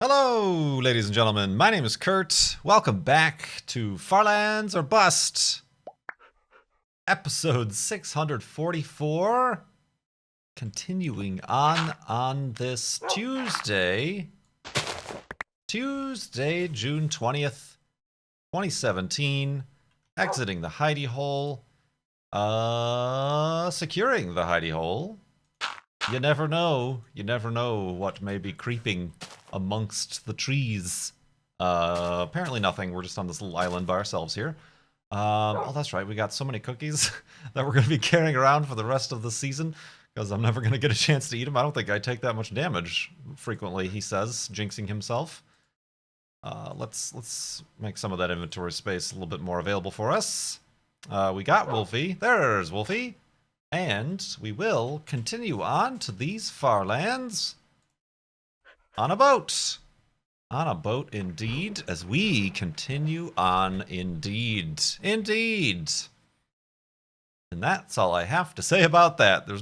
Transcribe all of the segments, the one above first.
Hello, ladies and gentlemen. My name is Kurt. Welcome back to Farlands or Bust, episode 644. Continuing on this Tuesday, June 20th, 2017. Exiting the hidey hole. Securing the hidey hole. You never know. You never know what may be creeping amongst the trees. Apparently nothing. We're just on this little island by ourselves here. Oh, that's right. We got so many cookies that we're going to be carrying around for the rest of the season because I'm never going to get a chance to eat them. I don't think I take that much damage frequently, he says, jinxing himself. Let's make some of that inventory space a little bit more available for us. We got Wolfie. There's Wolfie. And we will continue on to these far lands on a boat. On a boat indeed, as we continue on indeed. Indeed. And that's all I have to say about that. There's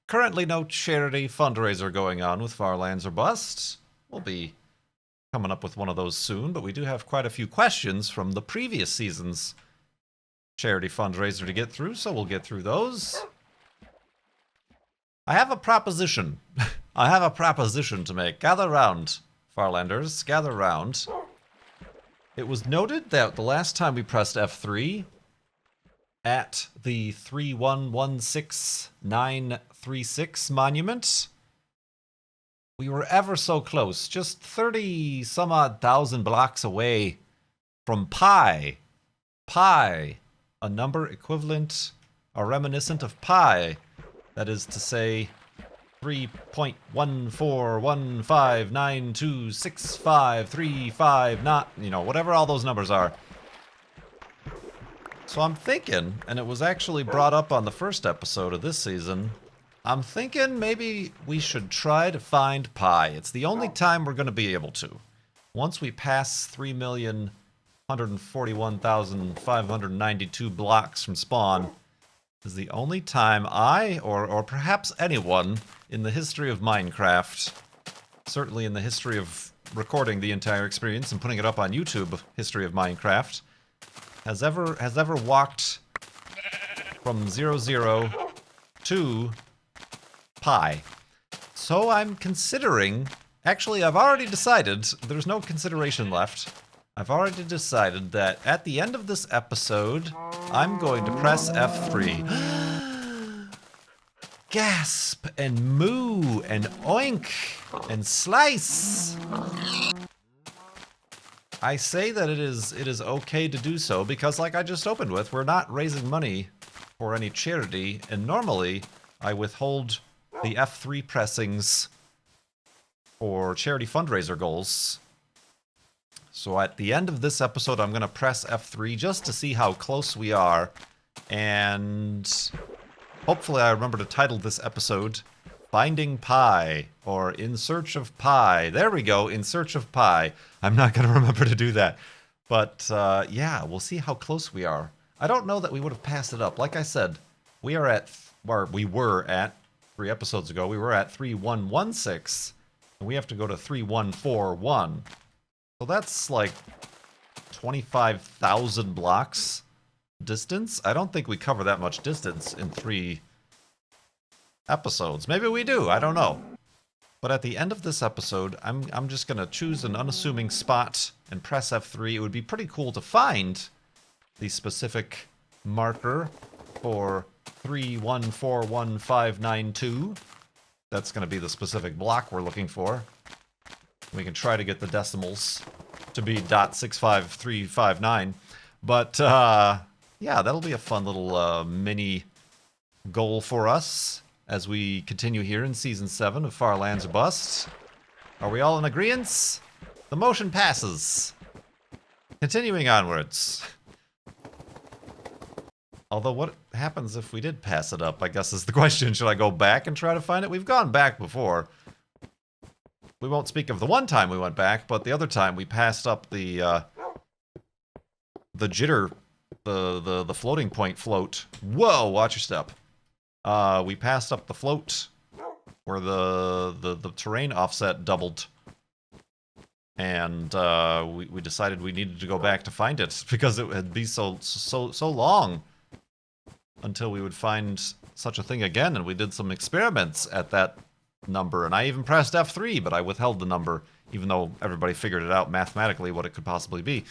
currently no charity fundraiser going on with Farlands or Bust. We'll be coming up with one of those soon, but we do have quite a few questions from the previous season's charity fundraiser to get through, so we'll get through those. I have a proposition. I have a proposition to make. Gather round, Farlanders. Gather round. It was noted that the last time we pressed F3 at the 3116936 monument, we were ever so close, just 30 some odd thousand blocks away from pi. Pi. A number equivalent or reminiscent of pi. That is to say 3.14159265359, not, whatever all those numbers are. So I'm thinking, and it was actually brought up on the first episode of this season, I'm thinking maybe we should try to find pi. It's the only time we're going to be able to. Once we pass 3,141,592 blocks from spawn, is the only time I, or perhaps anyone in the history of Minecraft, certainly in the history of recording the entire experience and putting it up on YouTube, history of Minecraft, has ever walked from 00 to pi. So I'm considering, actually I've already decided, there's no consideration left. I've already decided that at the end of this episode, I'm going to press F3. Gasp and moo and oink and slice. I say that it is okay to do so because, like I just opened with, we're not raising money for any charity, and normally I withhold the F3 pressings for charity fundraiser goals. So at the end of this episode, I'm going to press F3 just to see how close we are. And hopefully I remember to title this episode Finding Pi, or In Search of Pi. There we go, In Search of Pi. I'm not going to remember to do that. But yeah, we'll see how close we are. I don't know that we would have passed it up. Like I said, we were at 3 episodes ago, we were at 3116. And we have to go to 3141. So that's like 25,000 blocks distance. I don't think we cover that much distance in 3 episodes. Maybe we do, I don't know. But at the end of this episode, I'm just going to choose an unassuming spot and press F3. It would be pretty cool to find the specific marker for 3141592. That's going to be the specific block we're looking for. We can try to get the decimals to be .65359. But, yeah, that'll be a fun little mini goal for us as we continue here in Season 7 of Farlands or Bust. Are we all in agreement? The motion passes. Continuing onwards. Although, what happens if we did pass it up, I guess is the question. Should I go back and try to find it? We've gone back before. We won't speak of the one time we went back, but the other time we passed up the jitter, the floating point float. Whoa, watch your step. We passed up the float where the terrain offset doubled. and we decided we needed to go back to find it because it had been so long until we would find such a thing again, and we did some experiments at that number, and I even pressed F3, but I withheld the number, even though everybody figured it out mathematically what it could possibly be.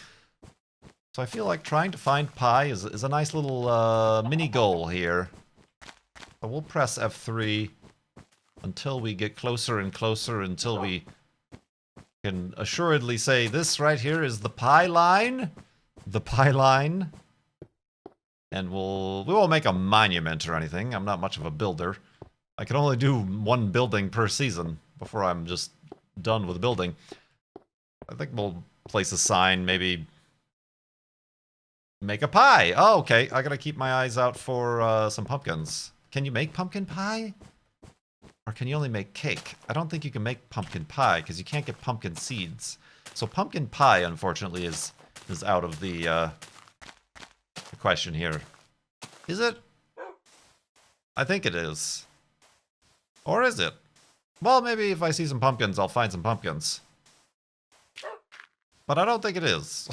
So I feel like trying to find pi is a nice little mini goal here. So we'll press F3 until we get closer and closer, until we can assuredly say this right here is the pi line. The pi line. And we won't make a monument or anything. I'm not much of a builder. I can only do one building per season before I'm just done with building. I think we'll place a sign, maybe make a pie. Oh, okay. I gotta keep my eyes out for some pumpkins. Can you make pumpkin pie? Or can you only make cake? I don't think you can make pumpkin pie because you can't get pumpkin seeds. So pumpkin pie, unfortunately, is out of the question here. Is it? I think it is. Or is it? Well, maybe if I see some pumpkins, I'll find some pumpkins. But I don't think it is.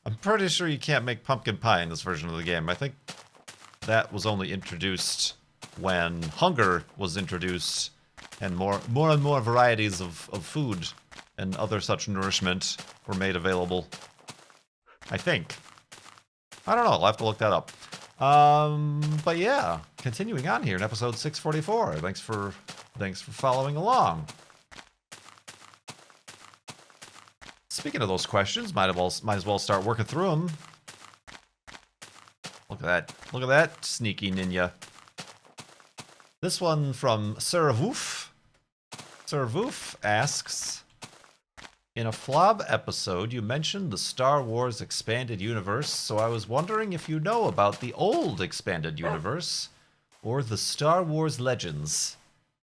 I'm pretty sure you can't make pumpkin pie in this version of the game. I think that was only introduced when hunger was introduced and more and more varieties of food and other such nourishment were made available. I think. I don't know. I'll have to look that up. But yeah, continuing on here in episode 644. Thanks for following along. Speaking of those questions, might as well start working through them. Look at that. Look at that sneaky ninja. This one from Sir Woof. Sir Woof asks, in a Flob episode, you mentioned the Star Wars expanded universe, so I was wondering if you know about the old expanded universe, or the Star Wars Legends,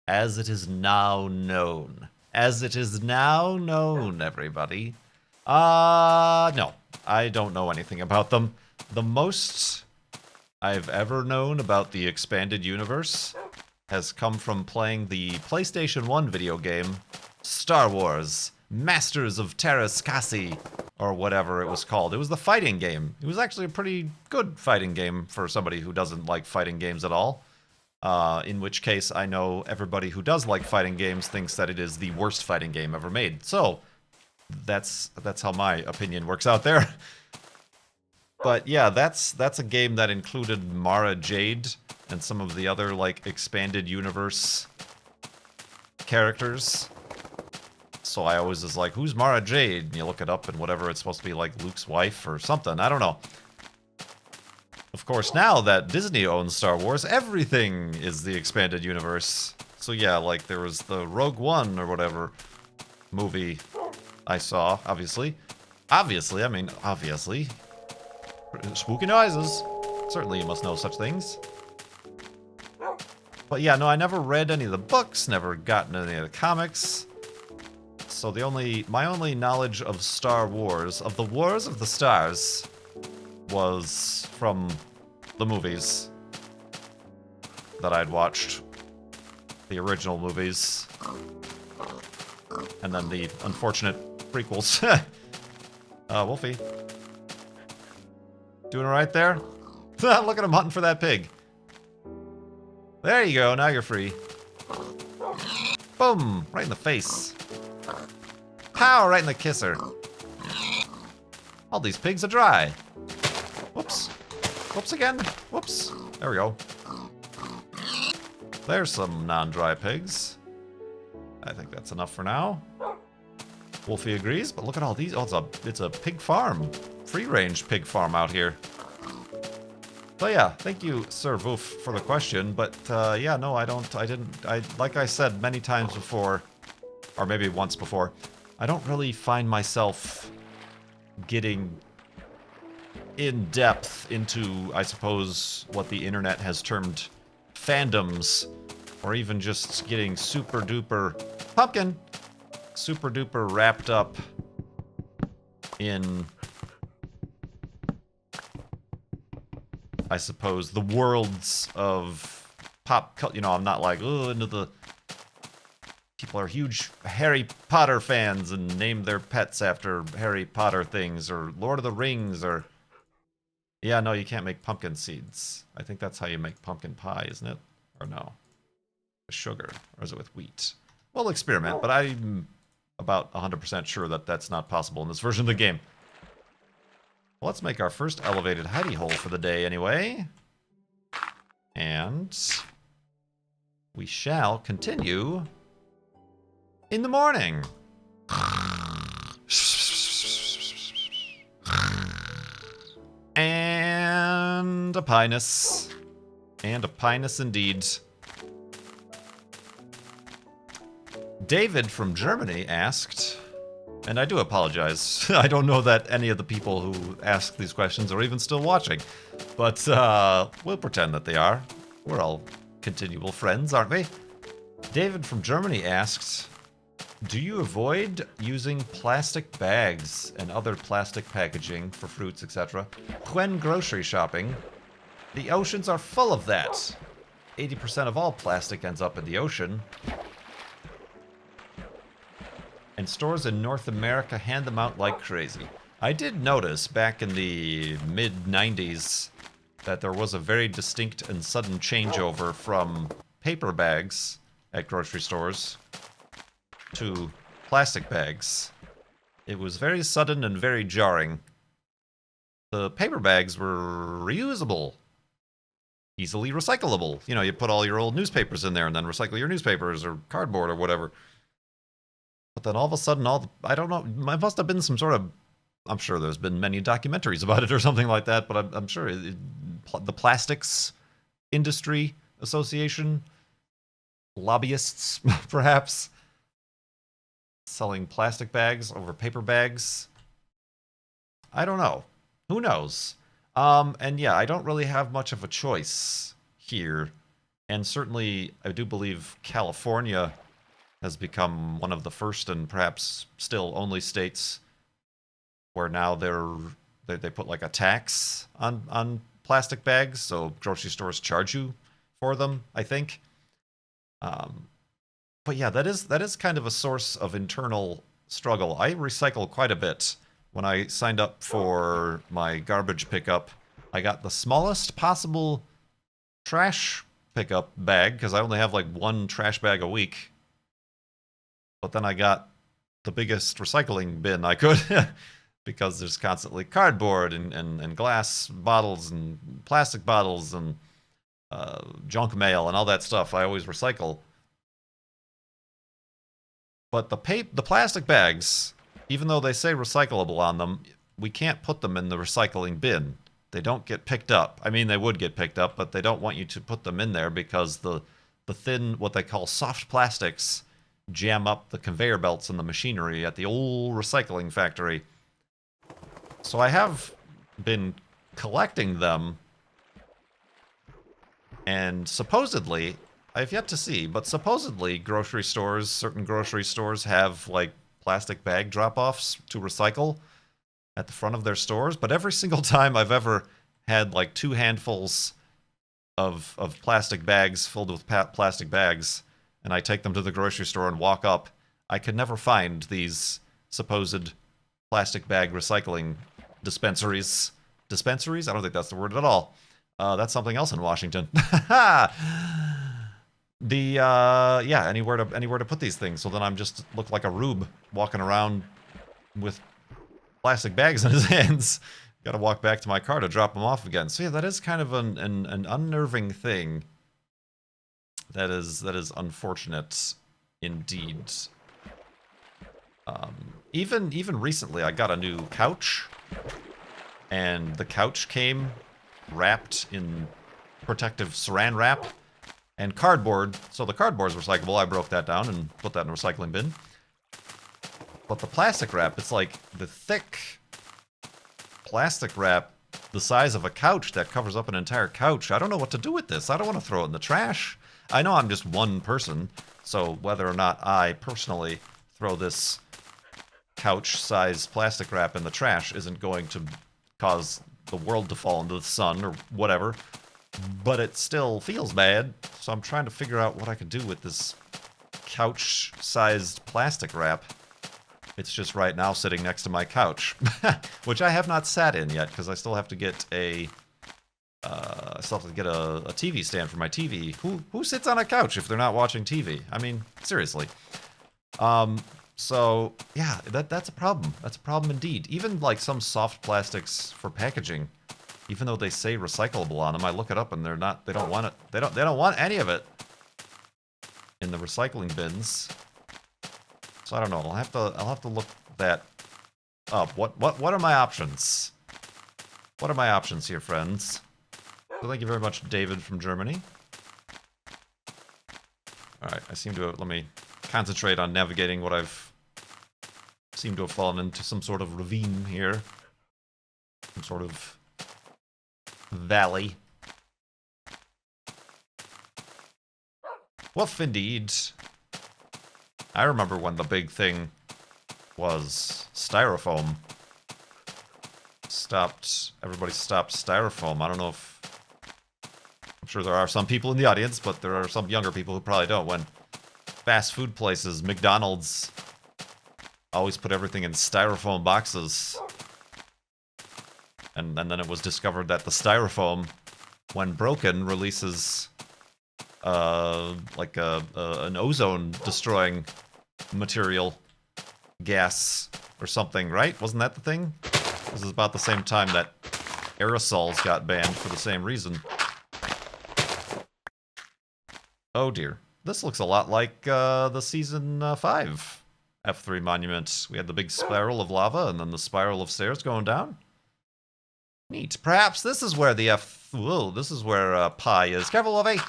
as it is now known. As it is now known, everybody. No, I don't know anything about them. The most I've ever known about the expanded universe has come from playing the PlayStation 1 video game, Star Wars Masters of Teräs Käsi, or whatever it was called. It was the fighting game. It was actually a pretty good fighting game for somebody who doesn't like fighting games at all. In which case, I know everybody who does like fighting games thinks that it is the worst fighting game ever made. So, that's how my opinion works out there. But yeah, that's a game that included Mara Jade and some of the other, like, expanded universe characters. So I always was like, who's Mara Jade? And you look it up and whatever, it's supposed to be like Luke's wife or something. I don't know. Of course, now that Disney owns Star Wars, everything is the expanded universe. So yeah, like there was the Rogue One or whatever movie I saw, obviously. Obviously. Spooky noises. Certainly you must know such things. But yeah, no, I never read any of the books, never gotten any of the comics. So my only knowledge of Star Wars, of the Wars of the Stars, was from the movies that I'd watched. The original movies. And then the unfortunate prequels. Wolfie. Doing alright there? Look at him hunting for that pig. There you go, now you're free. Boom! Right in the face. Pow! Right in the kisser. All these pigs are dry. Whoops. Whoops again. Whoops. There we go. There's some non-dry pigs. I think that's enough for now. Wolfie agrees, but look at all these. Oh, it's a pig farm. Free-range pig farm out here. So yeah, thank you, Sir Woof, for the question. But yeah, no, like I said many times before, or maybe once before, I don't really find myself getting in depth into, I suppose, what the internet has termed fandoms, or even just getting super duper wrapped up in, I suppose, the worlds of pop culture. You know, I'm not like, oh, into the People are huge Harry Potter fans and name their pets after Harry Potter things, or Lord of the Rings, or... Yeah, no, you can't make pumpkin seeds. I think that's how you make pumpkin pie, isn't it? Or no? Sugar, or is it with wheat? We'll experiment, but I'm about 100% sure that that's not possible in this version of the game. Well, let's make our first elevated hidey hole for the day anyway. And we shall continue in the morning. And a pinus. And a pinus indeed. David from Germany asked, and I do apologize, I don't know that any of the people who ask these questions are even still watching, but we'll pretend that they are. We're all continual friends, aren't we? David from Germany asked, do you avoid using plastic bags and other plastic packaging for fruits, etc. when grocery shopping? The oceans are full of that. 80% of all plastic ends up in the ocean. And stores in North America hand them out like crazy. I did notice back in the mid-90s that there was a very distinct and sudden changeover from paper bags at grocery stores to plastic bags. It was very sudden and very jarring. The paper bags were reusable, easily recyclable. You know, you put all your old newspapers in there and then recycle your newspapers or cardboard or whatever. But then all of a sudden, I don't know, it must have been some sort of, I'm sure there's been many documentaries about it or something like that, but I'm sure the Plastics Industry Association, lobbyists, perhaps, selling plastic bags over paper bags. I don't know. Who knows? And yeah, I don't really have much of a choice here. And certainly, I do believe California has become one of the first and perhaps still only states where now they put like a tax on plastic bags, so grocery stores charge you for them, I think. But yeah, that is kind of a source of internal struggle. I recycle quite a bit. When I signed up for my garbage pickup, I got the smallest possible trash pickup bag, because I only have like one trash bag a week. But then I got the biggest recycling bin I could, because there's constantly cardboard and glass bottles and plastic bottles and junk mail and all that stuff I always recycle. But the plastic bags, even though they say recyclable on them, we can't put them in the recycling bin. They don't get picked up. I mean, they would get picked up, but they don't want you to put them in there because the thin, what they call soft plastics, jam up the conveyor belts and the machinery at the old recycling factory. So I have been collecting them, and supposedly, I've yet to see, but supposedly certain grocery stores have like plastic bag drop-offs to recycle at the front of their stores, but every single time I've ever had like 2 handfuls of plastic bags filled with plastic bags, and I take them to the grocery store and walk up, I could never find these supposed plastic bag recycling dispensaries. Dispensaries? I don't think that's the word at all. That's something else in Washington. Yeah, anywhere to put these things. So then I'm just look like a rube walking around with plastic bags in his hands. Got to walk back to my car to drop them off again. So yeah, that is kind of an unnerving thing. That is unfortunate indeed. Even recently, I got a new couch, and the couch came wrapped in protective saran wrap and cardboard. So the cardboard's recyclable. I broke that down and put that in a recycling bin. But the plastic wrap, it's like the thick plastic wrap the size of a couch that covers up an entire couch. I don't know what to do with this. I don't want to throw it in the trash. I know I'm just one person, so whether or not I personally throw this couch-sized plastic wrap in the trash isn't going to cause the world to fall into the sun or whatever, but it still feels bad, so I'm trying to figure out what I could do with this couch-sized plastic wrap. It's just right now sitting next to my couch, which I have not sat in yet because I still have to get a TV stand for my TV. Who sits on a couch if they're not watching TV? I mean, seriously. So yeah, that's a problem. That's a problem indeed. Even like some soft plastics for packaging, even though they say recyclable on them, I look it up and they're not. They don't want it. They don't want any of it in the recycling bins. So I don't know. I'll have to look that up. What are my options? What are my options here, friends? So thank you very much, David from Germany. All right, I seem to let me concentrate on navigating what I've seem to have fallen into some sort of ravine here, some sort of valley. Woof, indeed. I remember when the big thing was styrofoam. Everybody stopped styrofoam. I don't know if... I'm sure there are some people in the audience, but there are some younger people who probably don't. When fast food places, McDonald's, always put everything in styrofoam boxes. And then it was discovered that the styrofoam, when broken, releases like an ozone-destroying material, gas, or something, right? Wasn't that the thing? This is about the same time that aerosols got banned for the same reason. Oh dear. This looks a lot like the Season 5 F3 monument. We had the big spiral of lava and then the spiral of stairs going down. Neat. Perhaps this is where the this is where Pi is. Careful, Wolfie!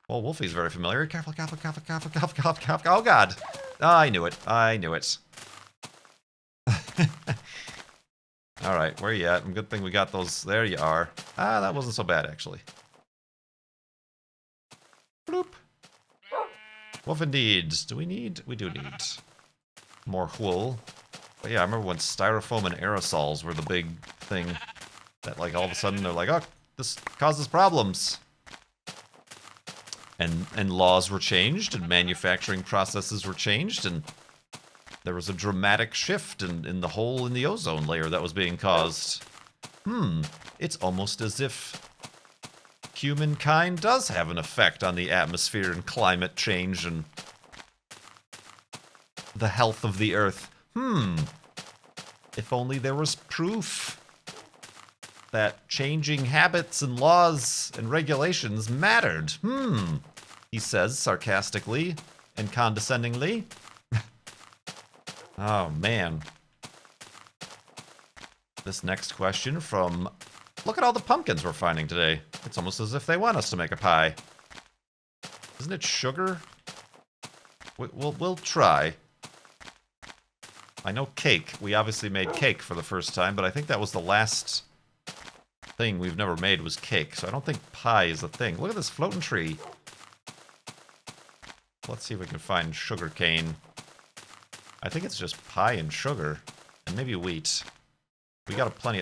Well, Wolfie's very familiar. Careful, careful, careful, careful, careful, careful, careful. Oh god! I knew it. I knew it. Alright, where you at? Good thing we got those. There you are. Ah, that wasn't so bad, actually. Bloop. Wolf indeed. Do we need? We do need more wool. But yeah, I remember when styrofoam and aerosols were the big thing. That like all of a sudden they're like, oh, this causes problems. And laws were changed and manufacturing processes were changed and there was a dramatic shift in the hole in the ozone layer that was being caused. It's almost as if humankind does have an effect on the atmosphere and climate change and the health of the earth. If only there was proof that changing habits and laws and regulations mattered. He says sarcastically and condescendingly. Oh, man. This next question from... Look at all the pumpkins we're finding today. It's almost as if they want us to make a pie. Isn't it sugar? We'll try. I know cake. We obviously made cake for the first time, but I think that was the last thing we've never made was cake, so I don't think pie is a thing. Look at this floating tree. Let's see if we can find sugar cane. I think it's just pie and sugar, and maybe wheat. We got a plenty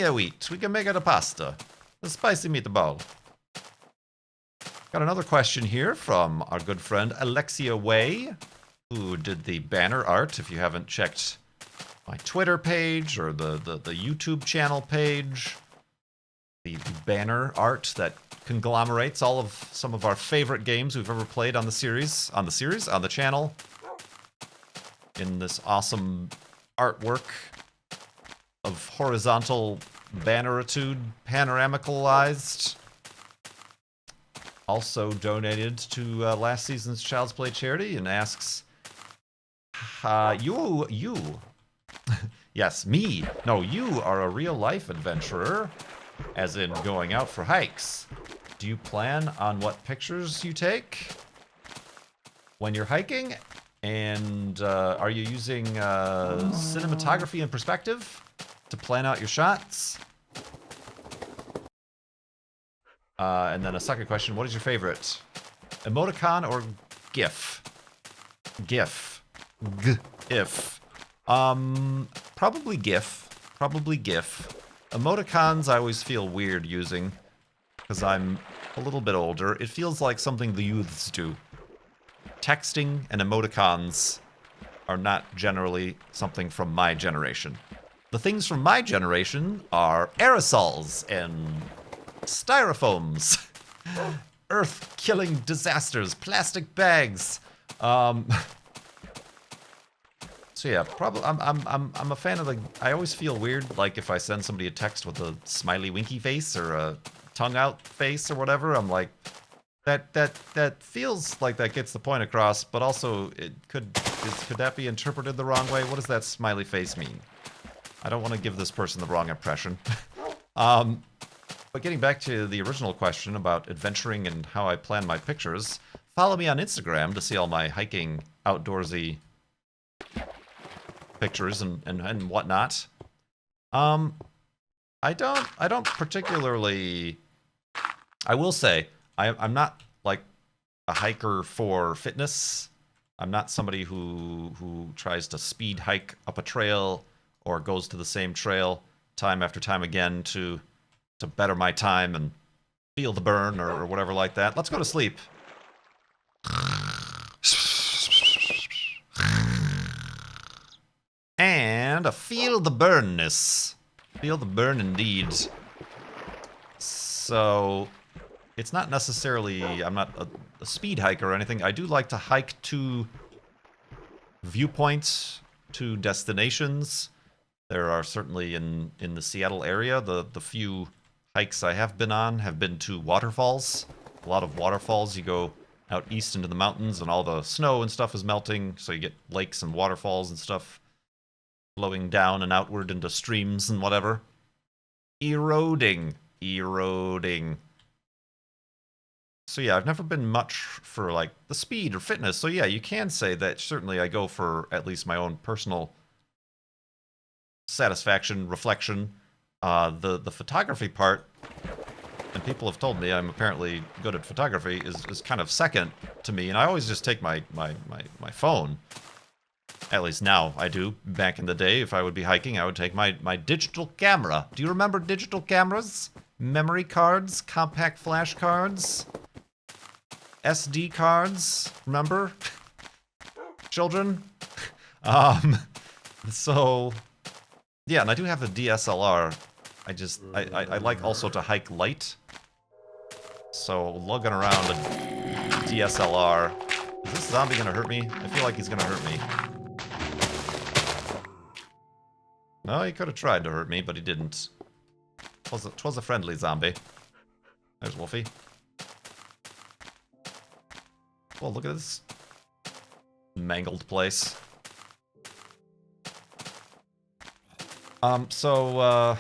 of wheat. We can make it a pasta. A spicy meatball. Got another question here from our good friend Alexia Way, who did the banner art. If you haven't checked my Twitter page or the YouTube channel page, the banner art that conglomerates all of some of our favorite games we've ever played on the on the channel, in this awesome artwork of horizontal banneritude, panoramicalized. Also donated to last season's Child's Play charity and asks, yes, me. No, you are a real-life adventurer, as in going out for hikes. Do you plan on what pictures you take when you're hiking? And are you using cinematography and perspective to plan out your shots? And then a second question, what is your favorite? Emoticon or GIF? GIF. GIF. Probably GIF. Probably GIF. Emoticons I always feel weird using, because I'm a little bit older. It feels like something the youths do. texting and emoticons are not generally something from my generation. The things from my generation are aerosols and styrofoams, earth-killing disasters, plastic bags. So yeah, probably I'm a fan of the. I always feel weird, like if I send somebody a text with a smiley winky face or a tongue out face or whatever. I'm like, that feels like that gets the point across, but also could that be interpreted the wrong way? What does that smiley face mean? I don't want to give this person the wrong impression. But getting back to the original question about adventuring and how I plan my pictures, follow me on Instagram to see all my hiking, outdoorsy pictures and whatnot. I don't particularly. I will say I'm not like a hiker for fitness. I'm not somebody who tries to speed hike up a trail or goes to the same trail time after time again to better my time and feel the burn or whatever like that. Let's go to sleep. And feel the burnness. Feel the burn indeed. So, it's not necessarily, I'm not a speed hiker or anything. I do like to hike to viewpoints, to destinations. There are certainly in the Seattle area, the few hikes I have been on have been to waterfalls. A lot of waterfalls. You go out east into the mountains and all the snow and stuff is melting, so you get lakes and waterfalls and stuff flowing down and outward into streams and whatever. Eroding. So yeah, I've never been much for like the speed or fitness. So yeah, you can say that certainly I go for at least my own personal satisfaction, reflection. The photography part, and people have told me I'm apparently good at photography, is kind of second to me. And I always just take my phone. At least now I do. Back in the day, if I would be hiking, I would take my digital camera. Do you remember digital cameras? Memory cards, compact flash cards, SD cards, remember? Children? So, yeah, and I do have a DSLR. I like also to hike light. So, lugging around a DSLR. Is this zombie gonna hurt me? I feel like he's gonna hurt me. No, he could have tried to hurt me, but he didn't. 'Twas a friendly zombie. There's Wolfie. Well, look at this mangled place. So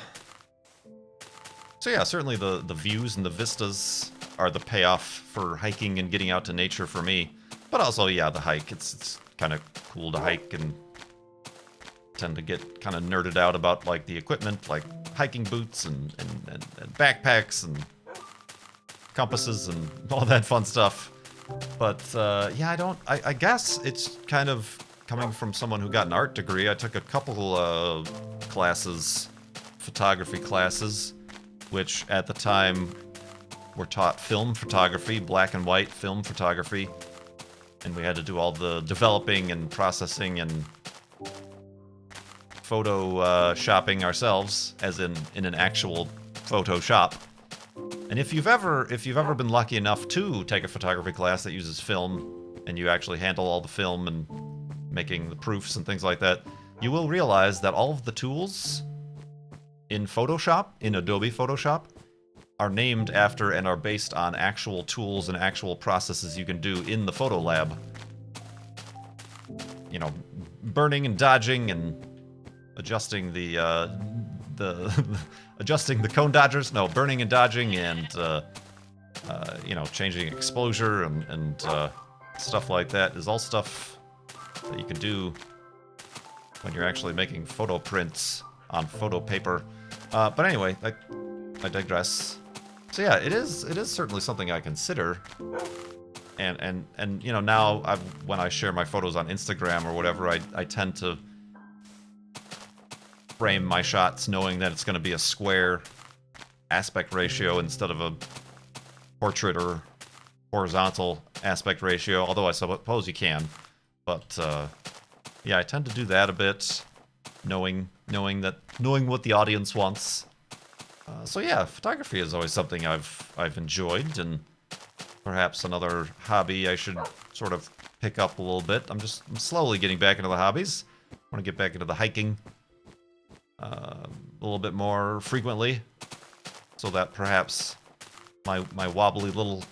yeah, certainly the views and the vistas are the payoff for hiking and getting out to nature for me. But also, yeah, the hike. It's kind of cool to hike and tend to get kind of nerded out about like the equipment, like hiking boots and backpacks and compasses and all that fun stuff. But yeah, I guess it's kind of coming from someone who got an art degree. I took a couple classes, photography classes, which at the time were taught film photography, black and white film photography. And we had to do all the developing and processing and photo shopping ourselves, as in an actual photo shop. And if you've ever been lucky enough to take a photography class that uses film, and you actually handle all the film and making the proofs and things like that, you will realize that all of the tools in Photoshop, in Adobe Photoshop, are named after and are based on actual tools and actual processes you can do in the photo lab. You know, burning and dodging and adjusting the adjusting the cone dodgers. No, burning and dodging and you know, changing exposure and stuff like that is all stuff that you can do when you're actually making photo prints on photo paper. But anyway, I digress. So yeah, it is certainly something I consider. And you know, now when I share my photos on Instagram or whatever, I tend to frame my shots knowing that it's going to be a square aspect ratio instead of a portrait or horizontal aspect ratio, although I suppose you can. But yeah, I tend to do that a bit, knowing what the audience wants. So yeah, photography is always something I've enjoyed, and perhaps another hobby I should sort of pick up a little bit. I'm slowly getting back into the hobbies. I want to get back into the hiking a little bit more frequently, so that perhaps my wobbly little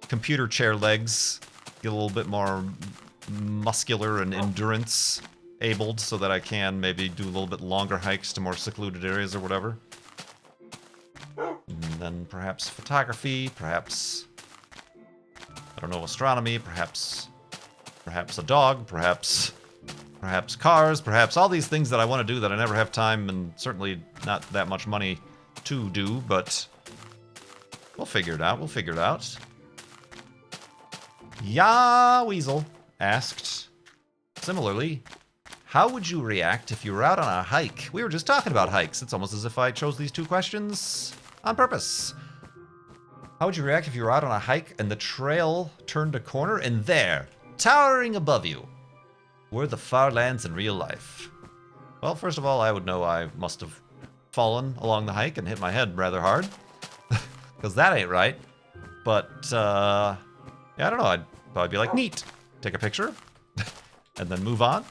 computer chair legs get a little bit more muscular and endurance abled, so that I can maybe do a little bit longer hikes to more secluded areas or whatever. And then perhaps photography, perhaps, I don't know, astronomy, perhaps a dog, perhaps cars, perhaps all these things that I want to do that I never have time and certainly not that much money to do, but we'll figure it out, Ya Weasel asked, similarly, how would you react if you were out on a hike? We were just talking about hikes. It's almost as if I chose these two questions on purpose. How would you react if you were out on a hike and the trail turned a corner and there, towering above you, were the far lands in real life? Well, first of all, I would know I must have fallen along the hike and hit my head rather hard, because that ain't right. But, yeah, I don't know. I'd probably be like, neat, take a picture, and then move on.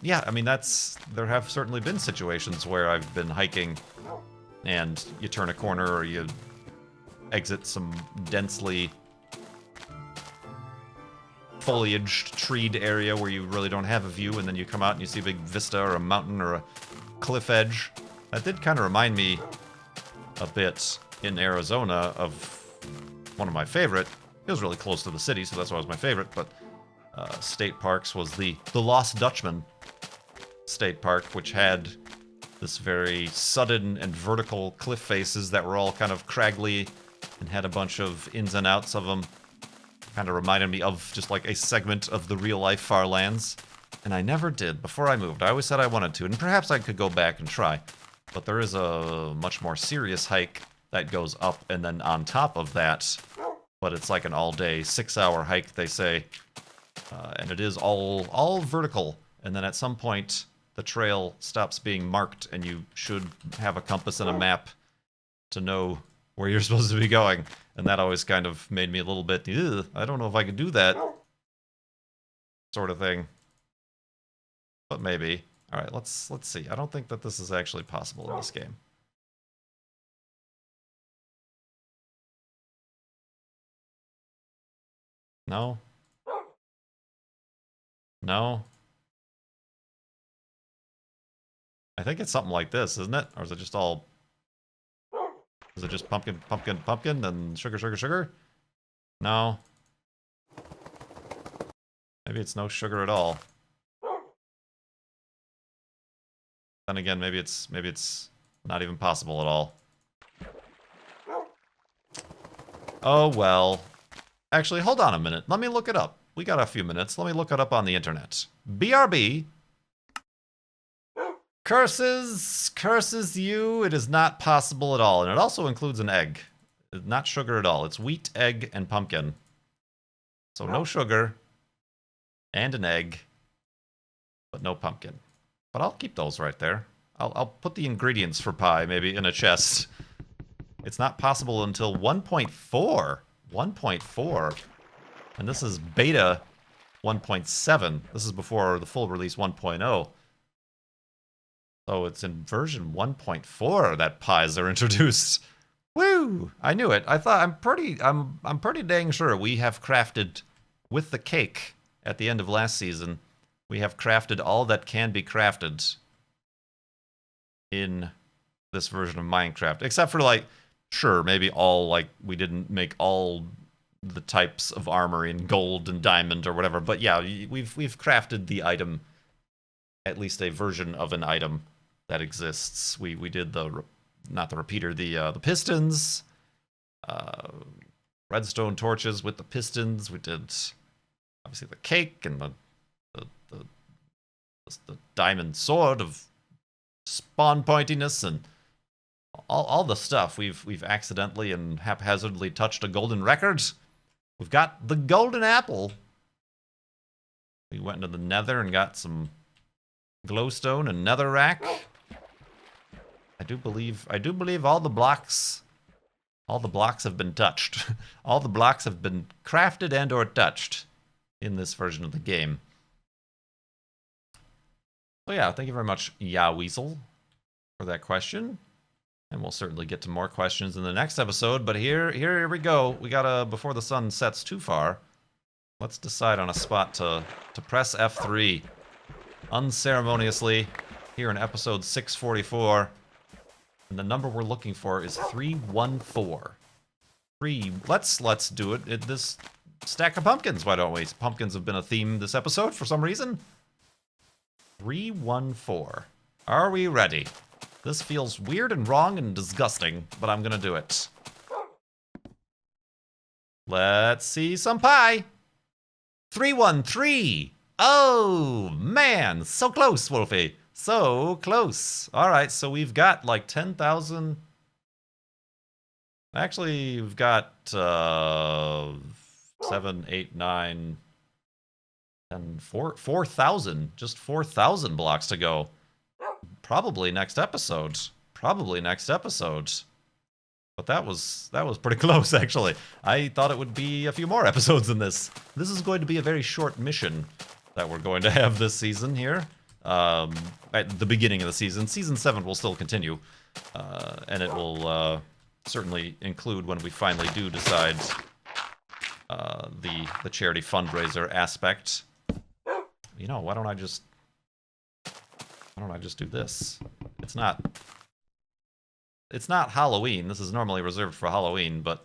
Yeah, I mean, there have certainly been situations where I've been hiking and you turn a corner or you exit some densely foliaged, treed area where you really don't have a view, and then you come out and you see a big vista or a mountain or a cliff edge. That did kind of remind me a bit in Arizona of one of my favorite. It was really close to the city, so that's why it was my favorite, but state parks was the Lost Dutchman State Park, which had this very sudden and vertical cliff faces that were all kind of craggly and had a bunch of ins and outs of them. Kind of reminded me of just like a segment of the real-life Far Lands. And I never did before I moved. I always said I wanted to, and perhaps I could go back and try. But there is a much more serious hike that goes up and then on top of that. But it's like an all-day, 6-hour hike, they say. And it is all vertical. And then at some point, the trail stops being marked, and you should have a compass and a map to know where you're supposed to be going. And that always kind of made me a little bit, I don't know if I could do that sort of thing. But maybe. All right, let's see. I don't think that this is actually possible in this game. No? No? I think it's something like this, isn't it? Or is it just all... Is it just pumpkin, pumpkin, pumpkin, and sugar, sugar, sugar? No. Maybe it's no sugar at all. Then again, maybe it's not even possible at all. Oh well. Actually, hold on a minute. Let me look it up. We got a few minutes. Let me look it up on the internet. BRB. Curses you. It is not possible at all. And it also includes an egg. Not sugar at all. It's wheat, egg, and pumpkin. So no sugar. And an egg. But no pumpkin. But I'll keep those right there. I'll put the ingredients for pie maybe in a chest. It's not possible until 1.4. 1.4. And this is beta 1.7. This is before the full release 1.0. So it's in version 1.4 that pies are introduced. Woo! I knew it. I thought I'm pretty dang sure we have crafted with the cake at the end of last season. We have crafted all that can be crafted in this version of Minecraft. Except for, like, sure, maybe all, like, we didn't make all the types of armor in gold and diamond or whatever. But yeah, we've crafted the item, at least a version of an item that exists. We did not the repeater, the pistons, redstone torches with the pistons. We did, obviously, the cake and the diamond sword of spawn pointiness and all the stuff. We've accidentally and haphazardly touched a golden record. We've got the golden apple. We went into the nether and got some glowstone and netherrack. I do believe all the blocks have been touched. All the blocks have been crafted and or touched in this version of the game. So yeah, thank you very much, Weasel, for that question. And we'll certainly get to more questions in the next episode, but here we go. We gotta, before the sun sets too far, let's decide on a spot to press F3 unceremoniously here in episode 644. And the number we're looking for is 314. Let's do it. This stack of pumpkins, why don't we? Pumpkins have been a theme this episode for some reason. 314. Are we ready? This feels weird and wrong and disgusting, but I'm gonna do it. Let's see some pie. 313. Oh, man. So close, Wolfie. So close. All right, so we've got like 10,000. Actually, we've got 7, 8, 9, 10, 4,000. Just 4,000 blocks to go. Probably next episode. But that was pretty close, actually. I thought it would be a few more episodes than this. This is going to be a very short mission that we're going to have this season here. At the beginning of the season. Season 7 will still continue. And it will certainly include when we finally do decide the charity fundraiser aspect. You know, why don't I just do this? It's not Halloween. This is normally reserved for Halloween, but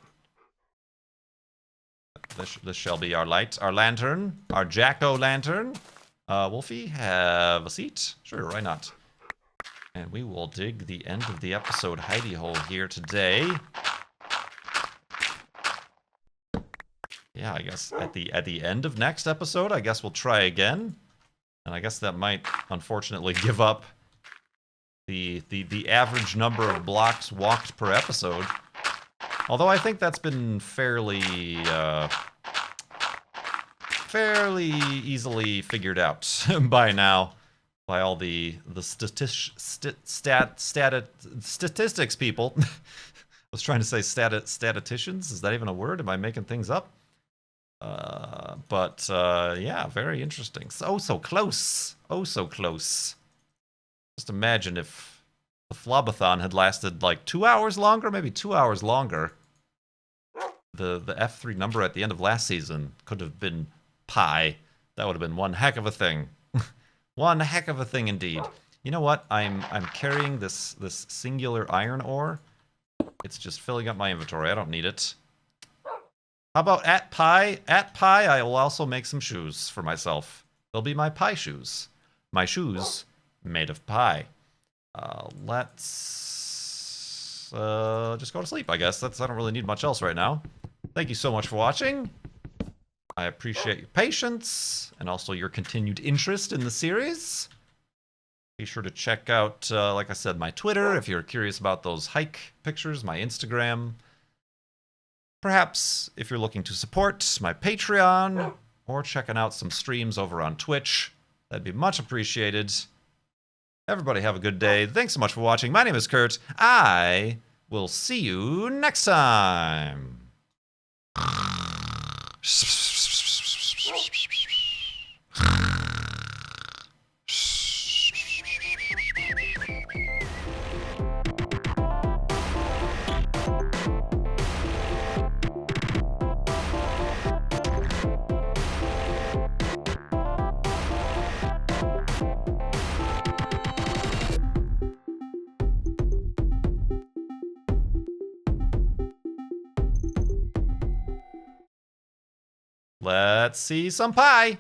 this shall be our light, our lantern, our jack-o'-lantern. Wolfie, have a seat? Sure, why not? And we will dig the end of the episode hidey hole here today. Yeah, I guess at the end of next episode, I guess we'll try again. And I guess that might, unfortunately, give up the average number of blocks walked per episode. Although I think that's been fairly easily figured out by now, by all the statistics people. I was trying to say statisticians. Is that even a word? Am I making things up? Yeah, very interesting. So close. Oh, so close. Just imagine if the Flobathon had lasted like 2 hours longer, maybe 2 hours longer. The F3 number at the end of last season could have been pi. That would have been one heck of a thing. One heck of a thing indeed. You know what? I'm carrying this singular iron ore. It's just filling up my inventory. I don't need it. How about at pi? At pi, I will also make some shoes for myself. They'll be my pie shoes. My shoes made of pie. Let's just go to sleep, I guess. I don't really need much else right now. Thank you so much for watching. I appreciate your patience and also your continued interest in the series. Be sure to check out, like I said, my Twitter if you're curious about those hike pictures, my Instagram. Perhaps if you're looking to support my Patreon or checking out some streams over on Twitch, that'd be much appreciated. Everybody have a good day. Thanks so much for watching. My name is Kurt. I will see you next time. Let's see some pie.